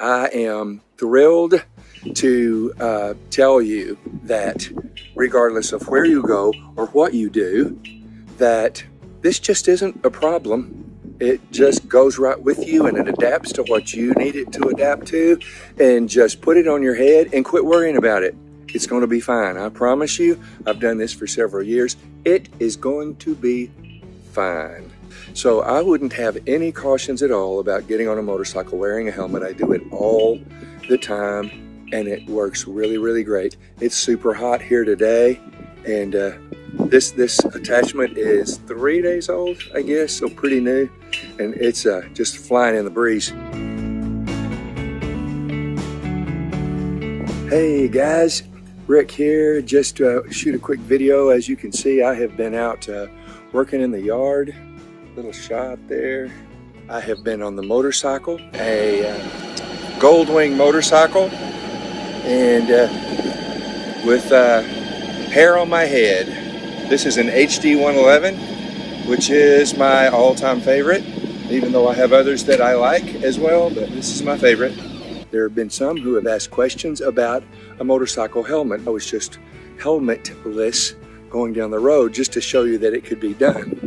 I am thrilled to tell you that regardless of where you go or what you do, that this just isn't a problem. It just goes right with you and it adapts to what you need it to adapt to, and just put it on your head and quit worrying about it. It's going to be fine. I promise you. I've done this for several years. It is going to be fine. So I wouldn't have any cautions at all about getting on a motorcycle wearing a helmet. I do it all the time and it works really, really great. It's super hot here today, and this attachment is 3 days old, I guess, so pretty new, and it's just flying in the breeze. Hey guys, Rick here. Just shoot a quick video. As you can see, I have been out working in the yard. Little shot there. I have been on the motorcycle, a Goldwing motorcycle, and with hair on my head. This is an HD 111, which is my all-time favorite, even though I have others that I like as well, but this is my favorite. There have been some who have asked questions about a motorcycle helmet. I was just helmetless going down the road just to show you that it could be done.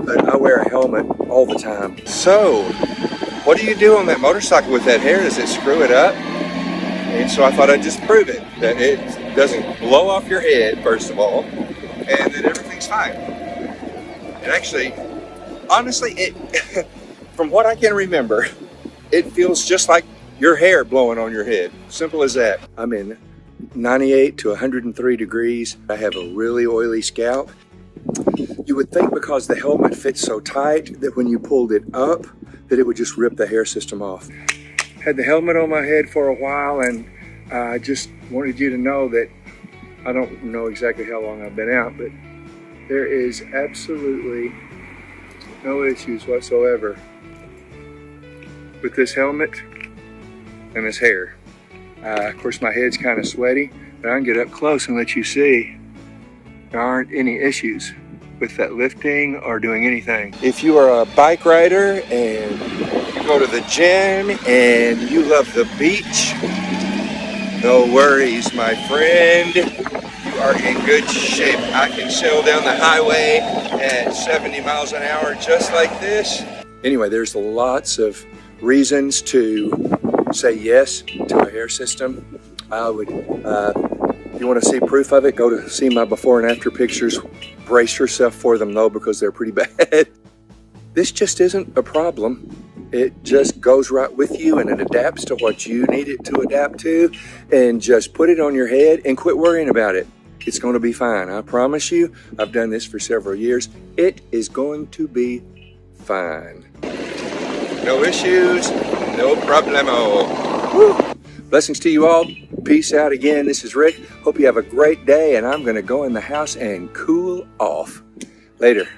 But I wear a helmet all the time. So, what do you do on that motorcycle with that hair? Does it screw it up? And so I thought I'd just prove it, that it doesn't blow off your head, first of all, and that everything's fine. And actually, honestly, from what I can remember, it feels just like your hair blowing on your head. Simple as that. I'm in 98 to 103 degrees. I have a really oily scalp. You would think because the helmet fits so tight that when you pulled it up, that it would just rip the hair system off. Had the helmet on my head for a while, and I just wanted you to know that I don't know exactly how long I've been out, but there is absolutely no issues whatsoever with this helmet and this hair. Of course, my head's kind of sweaty, but I can get up close and let you see there aren't any issues with that lifting or doing anything. If you are a bike rider and you go to the gym and you love the beach, no worries, my friend. You are in good shape. I can sail down the highway at 70 miles an hour just like this. Anyway, there's lots of reasons to say yes to a hair system. I would, if you want to see proof of it, go to see my before and after pictures. Brace yourself for them though, because they're pretty bad. This just isn't a problem. It just goes right with you and it adapts to what you need it to adapt to, and just put it on your head and quit worrying about it. It's going to be fine. I promise you. I've done this for several years. It is going to be fine. No issues, no problemo. Woo. Blessings to you all. Peace out again. This is Rick. Hope you have a great day, and I'm going to go in the house and cool off. Later.